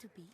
to be?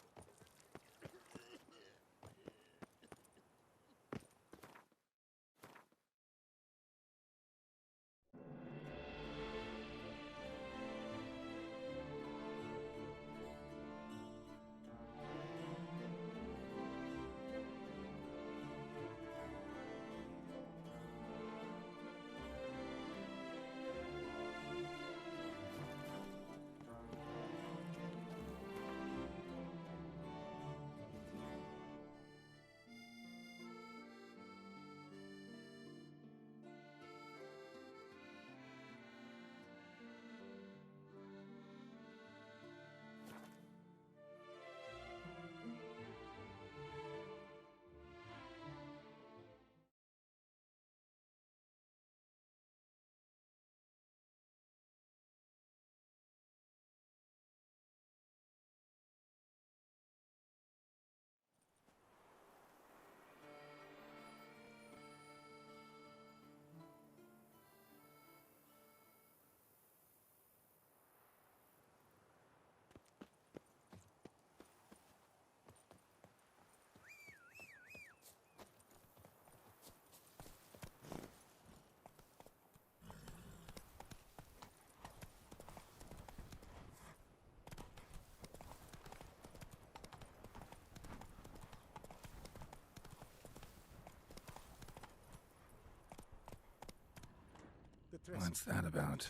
What's that about?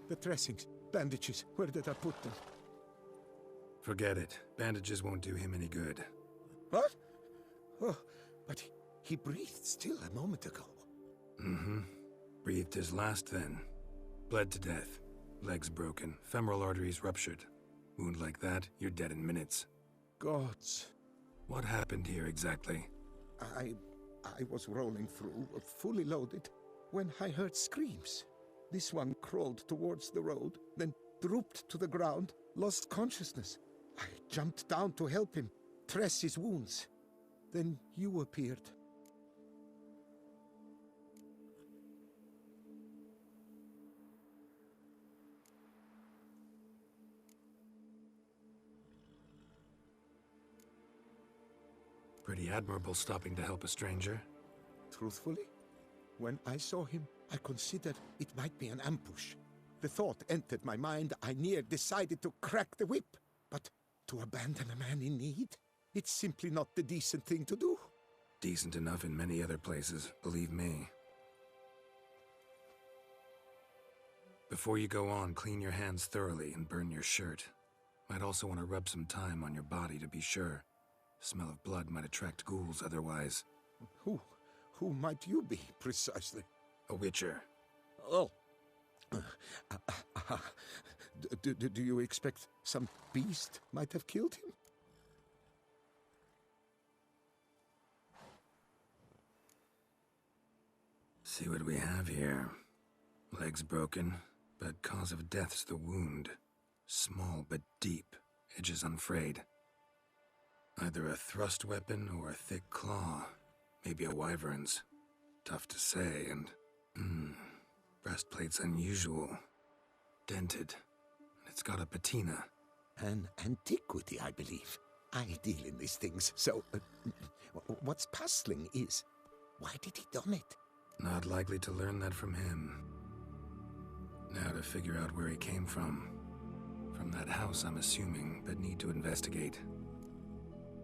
The dressings, bandages, where did I put them? Forget it. Bandages won't do him any good. What? Oh, but he breathed still a moment ago. Mm-hmm. Breathed his last then. Bled to death. Legs broken, femoral arteries ruptured. Wound like that, you're dead in minutes. Gods. What happened here exactly? I was rolling through, fully loaded, when I heard screams. This one crawled towards the road, then drooped to the ground, lost consciousness. I jumped down to help him, dress his wounds. Then you appeared. Pretty admirable stopping to help a stranger. Truthfully, when I saw him, I considered it might be an ambush. The thought entered my mind, I near decided to crack the whip. But to abandon a man in need? It's simply not the decent thing to do. Decent enough in many other places, believe me. Before you go on, clean your hands thoroughly and burn your shirt. Might also want to rub some thyme on your body to be sure. Smell of blood might attract ghouls otherwise. Who might you be, precisely? A witcher. Oh. Do you expect some beast might have killed him? See what we have here. Legs broken, but cause of death's the wound. Small but deep, edges unfrayed. Either a thrust weapon or a thick claw. Maybe a wyvern's. Tough to say, and... breastplate's unusual. Dented. And it's got a patina. An antiquity, I believe. I deal in these things, so... what's puzzling is... why did he don it? Not likely to learn that from him. Now to figure out where he came from. From that house, I'm assuming, but need to investigate.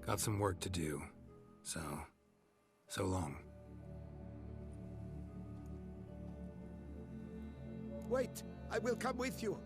Got some work to do. So long. Wait, I will come with you.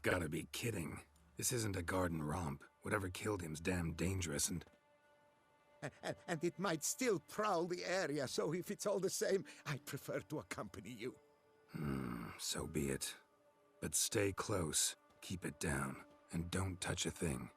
Gotta be kidding. This isn't a garden romp. Whatever killed him's damn dangerous and... And it might still prowl the area, so if it's all the same, I prefer to accompany you. So be it. But stay close, keep it down, and don't touch a thing.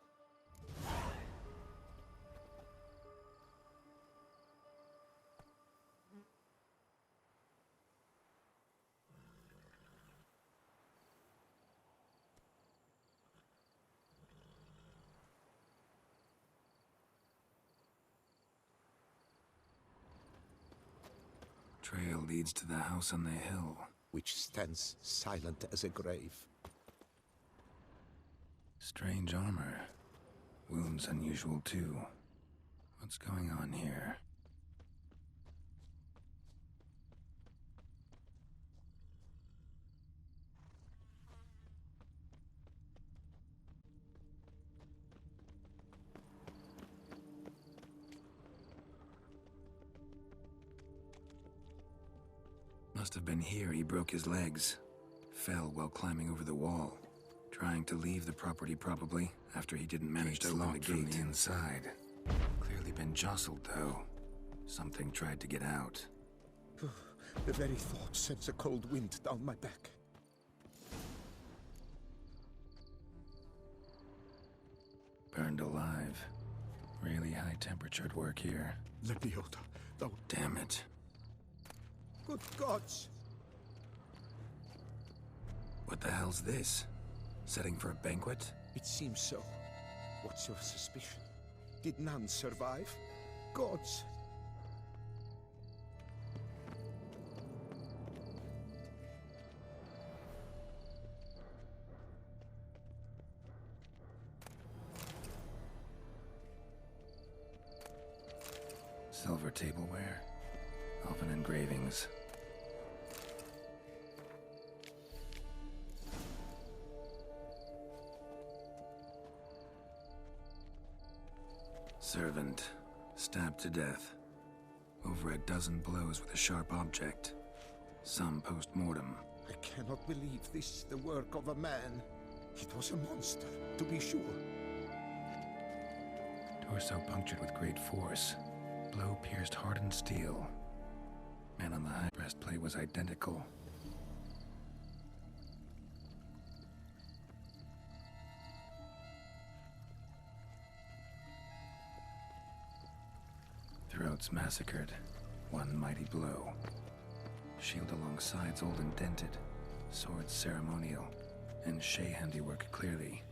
Trail leads to the house on the hill. Which stands silent as a grave. Strange armor. Wounds unusual too. What's going on here? Must have been here he broke his legs. Fell while climbing over the wall. Trying to leave the property probably, after he didn't manage to open the gate from the inside. Clearly been jostled though. Something tried to get out. The very thought sends a cold wind down my back. Burned alive. Really high-temperatured work here. Lepiota, thou... Damn it. Good gods! What the hell's this? Setting for a banquet? It seems so. What's your suspicion? Did none survive? Gods! Silver tableware. Elven engravings. Servant. Stabbed to death. Over a dozen blows with a sharp object. Some post-mortem. I cannot believe this is the work of a man. It was a monster, to be sure. Torso punctured with great force. Blow pierced hardened steel. Man on the high breastplate was identical. Throats massacred. One mighty blow. Shield along sides old and dented. Swords ceremonial. And Shay handiwork clearly.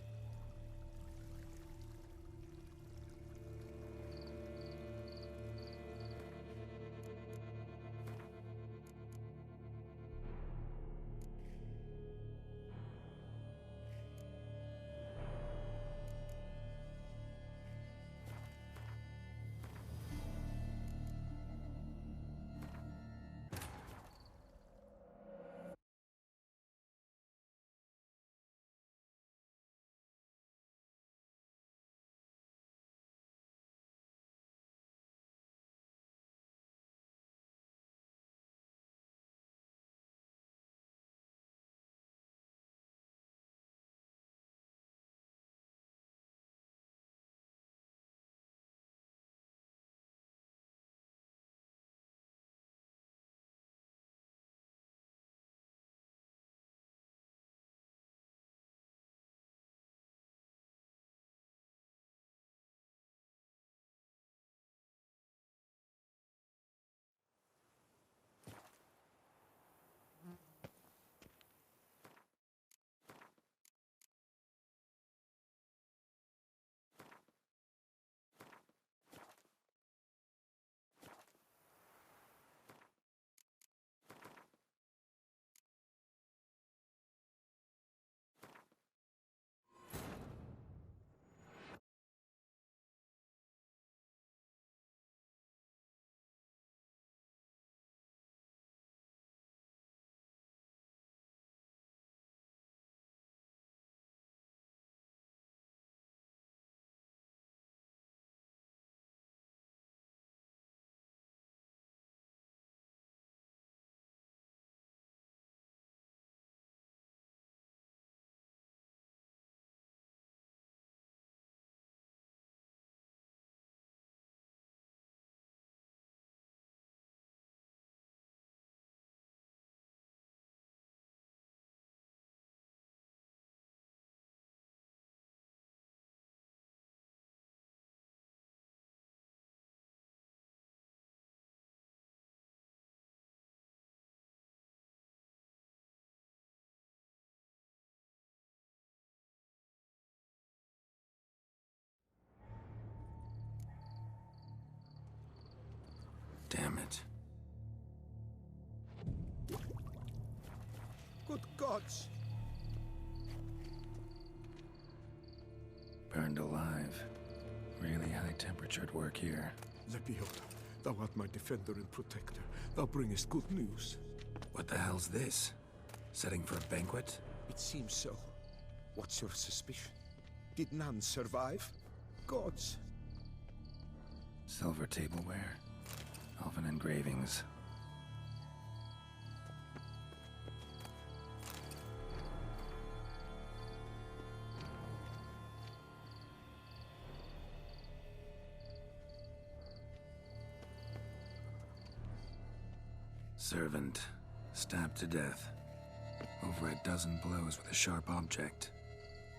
Good gods! Burned alive. Really high-temperatured work here. Lepiota, thou art my defender and protector. Thou bringest good news. What the hell's this? Setting for a banquet? It seems so. What's your suspicion? Did none survive? Gods. Silver tableware. Elven engravings. Servant. Stabbed to death. Over a dozen blows with a sharp object.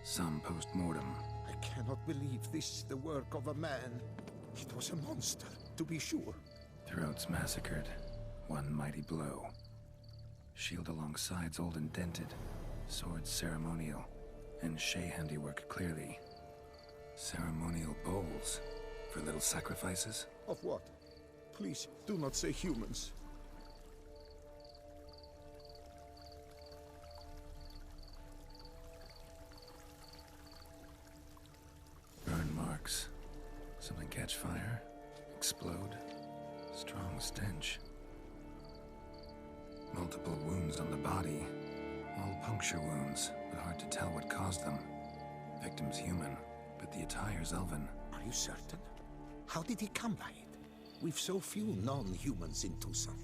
Some post-mortem. I cannot believe this is the work of a man. It was a monster, to be sure. Throats massacred. One mighty blow. Shield along sides old and dented. Swords ceremonial. And Shay handiwork clearly. Ceremonial bowls. For little sacrifices? Of what? Please, do not say humans. Burn marks. Something catch fire. Explode. Strong stench. Multiple wounds on the body. All puncture wounds, but hard to tell what caused them. Victim's human, but the attire's elven. Are you certain? How did he come by it? We've so few non-humans in Tucson.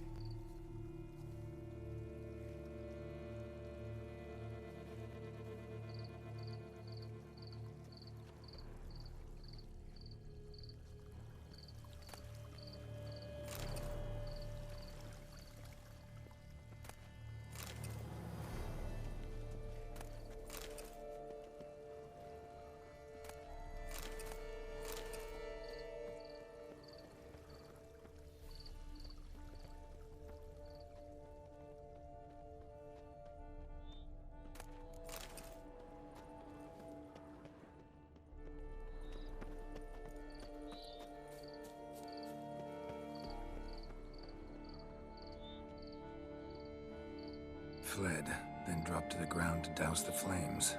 Fled, then dropped to the ground to douse the flames.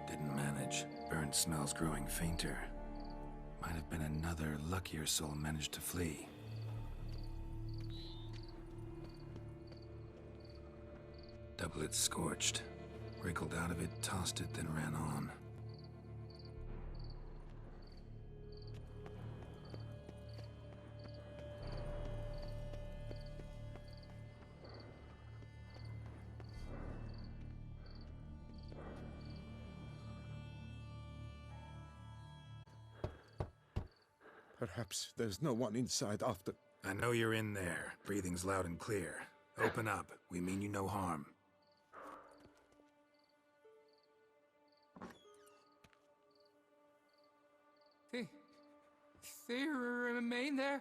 Didn't manage. Burnt smells growing fainter. Might have been another luckier soul managed to flee. Doublet scorched. Wriggled out of it, tossed it, then ran on. Perhaps there's no one inside after... I know you're in there. Breathing's loud and clear. Open up. We mean you no harm. They remain there?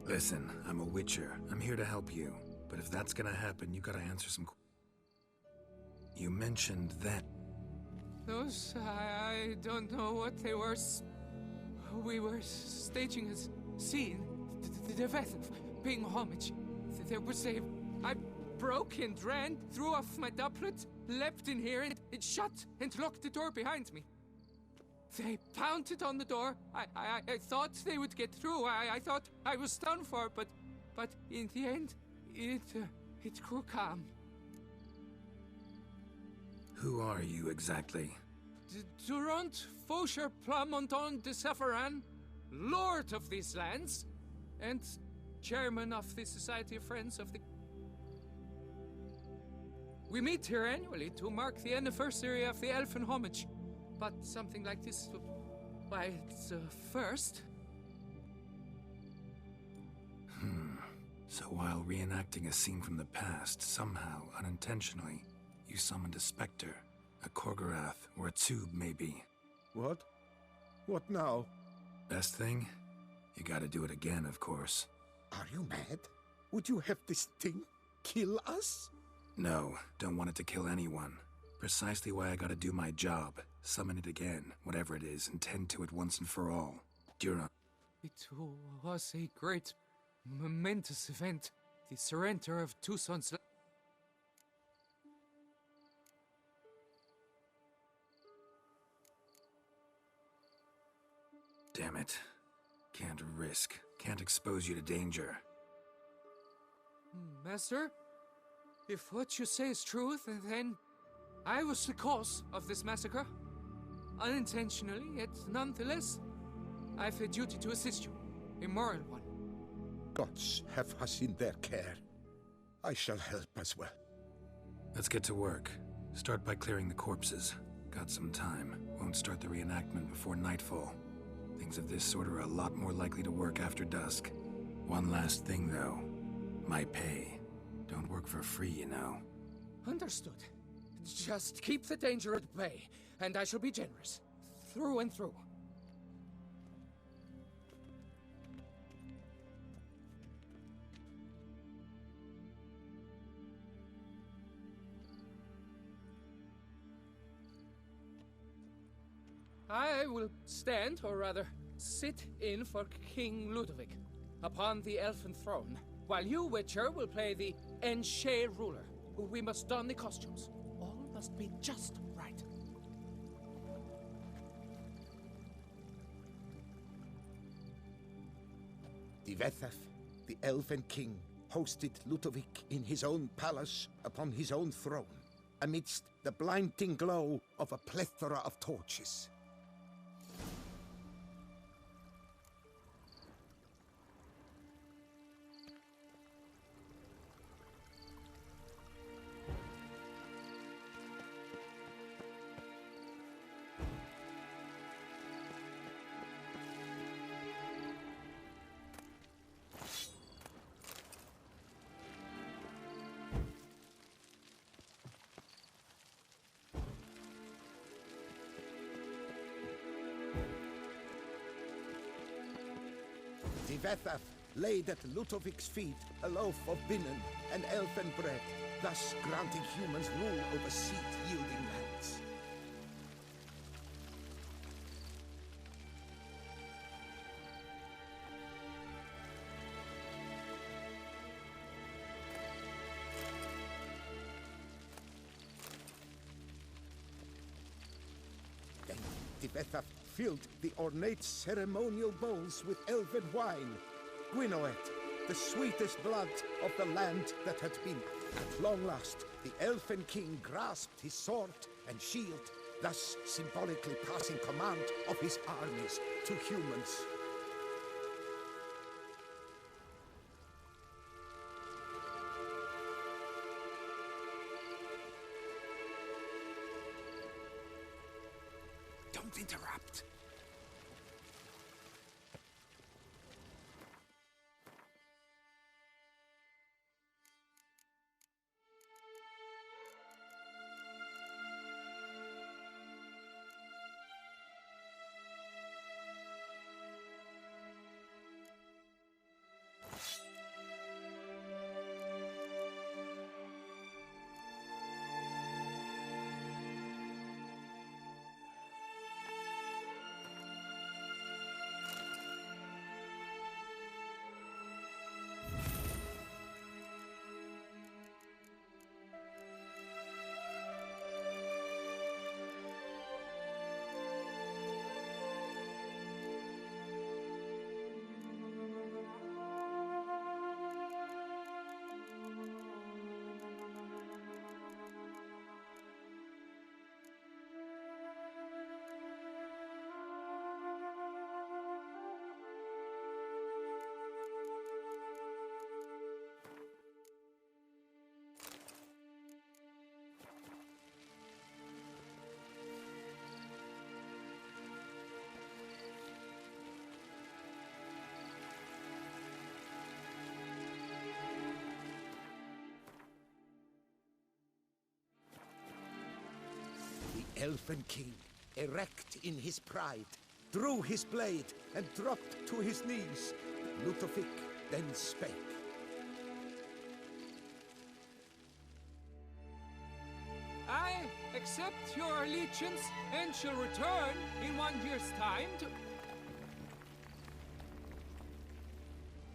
Listen, I'm a witcher. I'm here to help you. But if that's gonna happen, you gotta answer some... You mentioned that... Those, I don't know what they were. We were staging a scene. The event of paying homage. There was a... I broke and ran, threw off my doublet, leapt in here, and it shut and locked the door behind me. They pounded on the door. I thought they would get through. I thought I was done for, but in the end, it grew calm. Who are you exactly? Durant Faucher Plamondon de Safaran, Lord of these lands, and Chairman of the Society of Friends of the... We meet here annually to mark the anniversary of the Elfin Homage. But something like this, why, it's a first. So while reenacting a scene from the past, somehow, unintentionally, you summoned a specter, a Korgorath, or a tube, maybe. What? What now? Best thing? You gotta do it again, of course. Are you mad? Would you have this thing kill us? No, don't want it to kill anyone. Precisely why I gotta do my job. Summon it again, whatever it is, and tend to it once and for all. Dura. It was a great, momentous event. The surrender of Tucson's... Damn it. Can't risk. Can't expose you to danger. Master, if what you say is truth, then I was the cause of this massacre. Unintentionally, yet nonetheless, I have a duty to assist you, a moral one. Gods have us in their care. I shall help as well. Let's get to work. Start by clearing the corpses. Got some time. Won't start the reenactment before nightfall. Things of this sort are a lot more likely to work after dusk. One last thing, though. My pay. Don't work for free, you know. Understood. Just keep the danger at bay, and I shall be generous. Through and through. I will stand, or rather, sit in for King Ludovic, upon the elfin throne, while you, Witcher, will play the Enche ruler. We must don the costumes. All must be just right. Divethef, the elven king, hosted Ludovic in his own palace upon his own throne, amidst the blinding glow of a plethora of torches. Divethef laid at Ludovic's feet a loaf of binnen and elfin bread, thus granting humans rule over seed-yielding lands. Then Divethef filled the ornate ceremonial bowls with elven wine. Gwinoet, the sweetest blood of the land that had been. At long last, the elfin king grasped his sword and shield, thus symbolically passing command of his armies to humans. Don't interrupt. The elfin king, erect in his pride, drew his blade and dropped to his knees. Ludovic then spake. I accept your allegiance and shall return in 1 year's time to...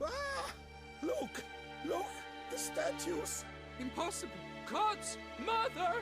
Ah! Look! Look! The statues! Impossible! God's mother!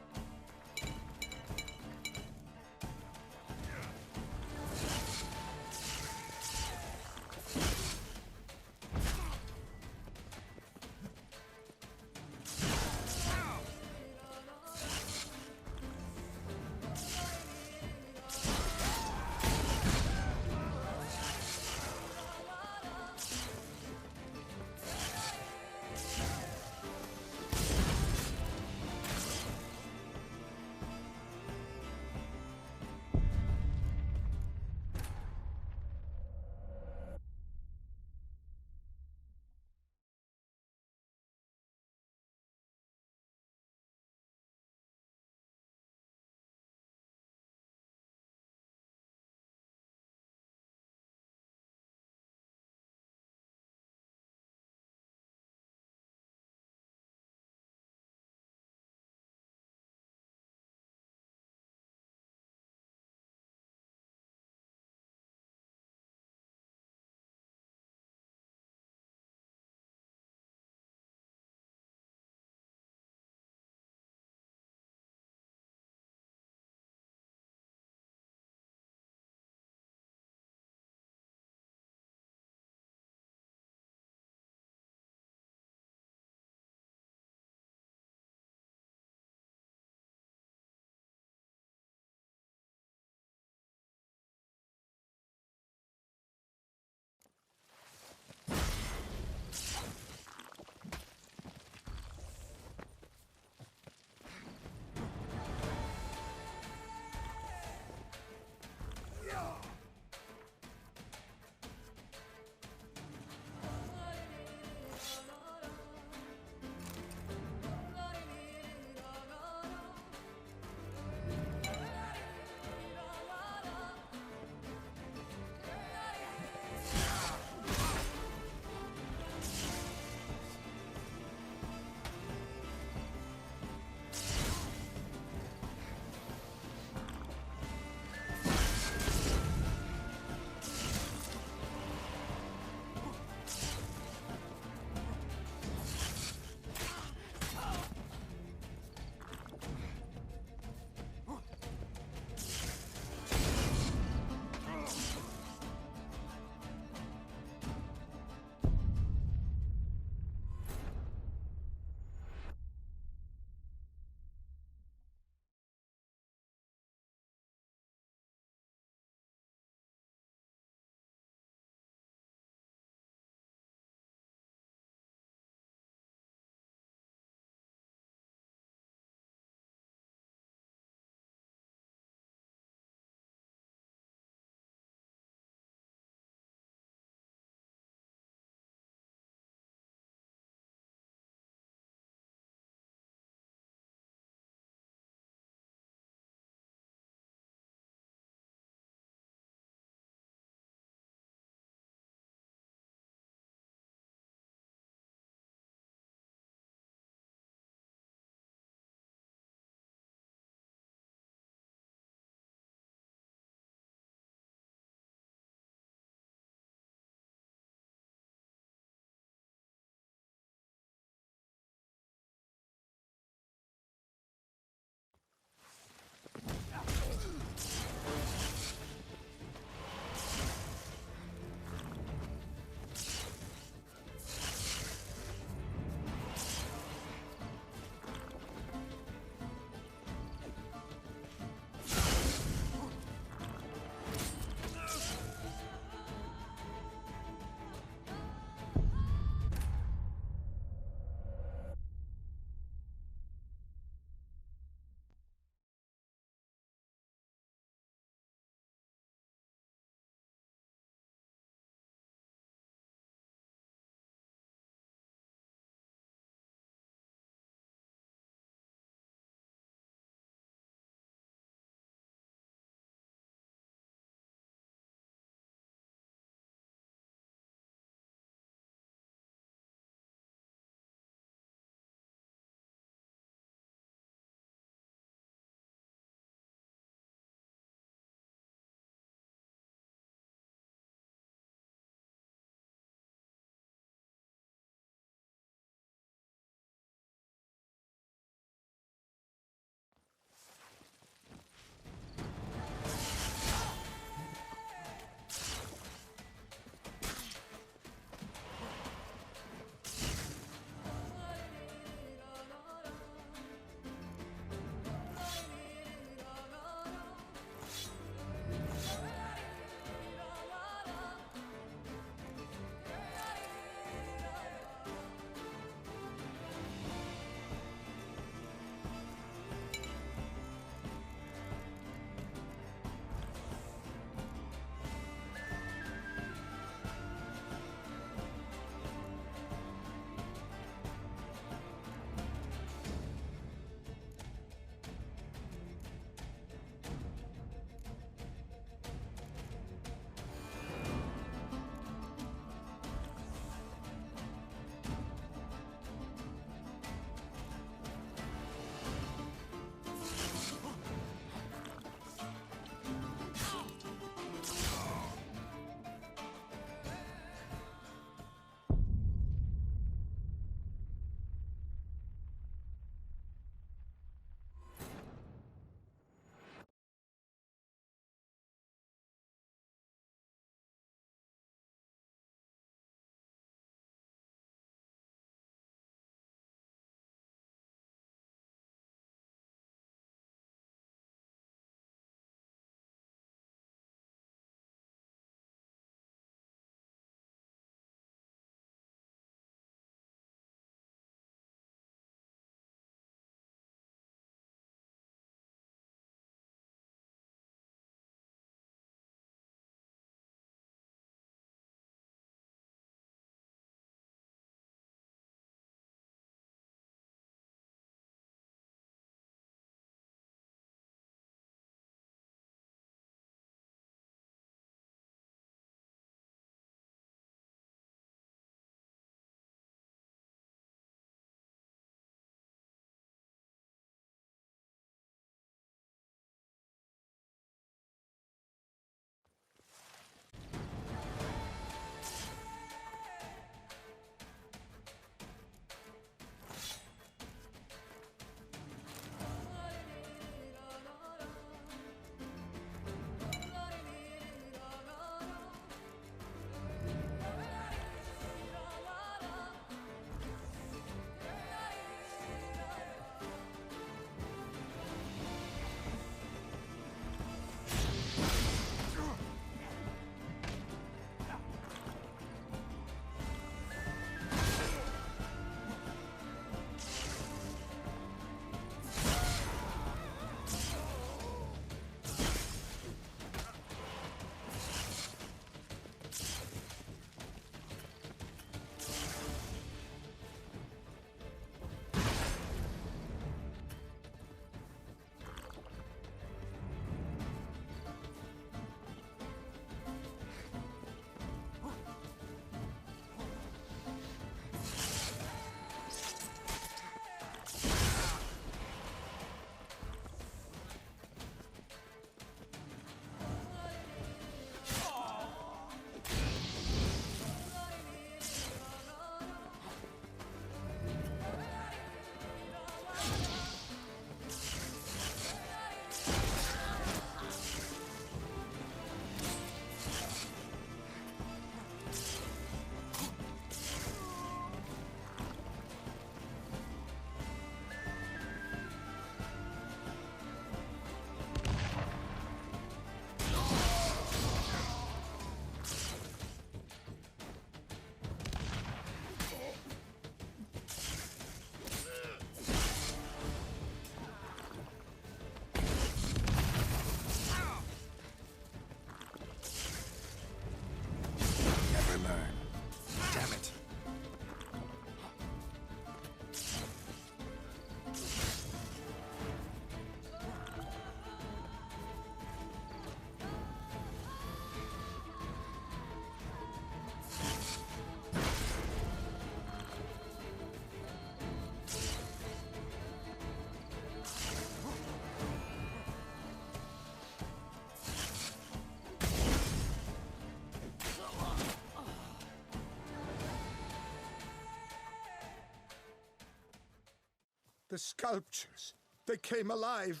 The sculptures, they came alive.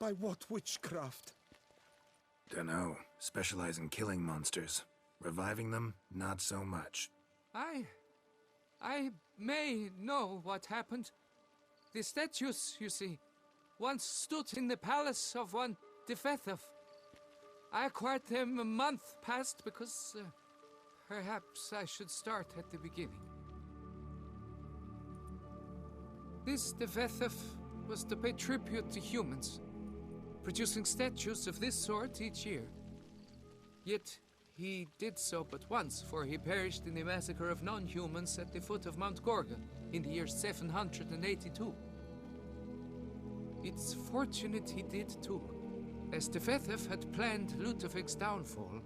By what witchcraft? Dunno. Specialize in killing monsters. Reviving them, not so much. I may know what happened. The statues, you see, once stood in the palace of one Defethov. I acquired them a month past because perhaps I should start at the beginning. This Defethov was to pay tribute to humans, producing statues of this sort each year. Yet he did so but once, for he perished in the massacre of non-humans at the foot of Mount Gorgon in the year 782. It's fortunate he did too, as Defethov had planned Ludovic's downfall,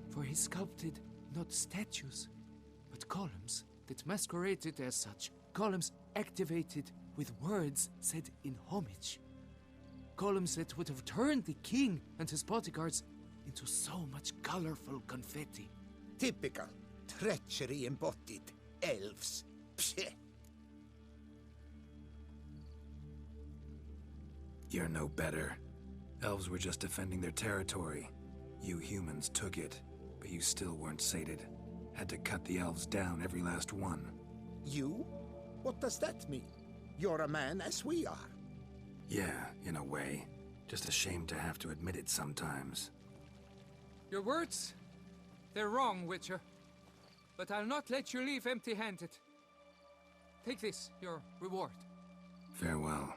for he sculpted not statues, but columns that masqueraded as such, columns activated with words said in homage. Columns that would have turned the king and his bodyguards into so much colorful confetti. Typical. Treachery embodied. Elves. Psheh. You're no better. Elves were just defending their territory. You humans took it, but you still weren't sated. Had to cut the elves down, every last one. You? What does that mean? You're a man as we are. Yeah, in a way. Just ashamed to have to admit it sometimes. Your words? They're wrong, Witcher. But I'll not let you leave empty-handed. Take this, your reward. Farewell.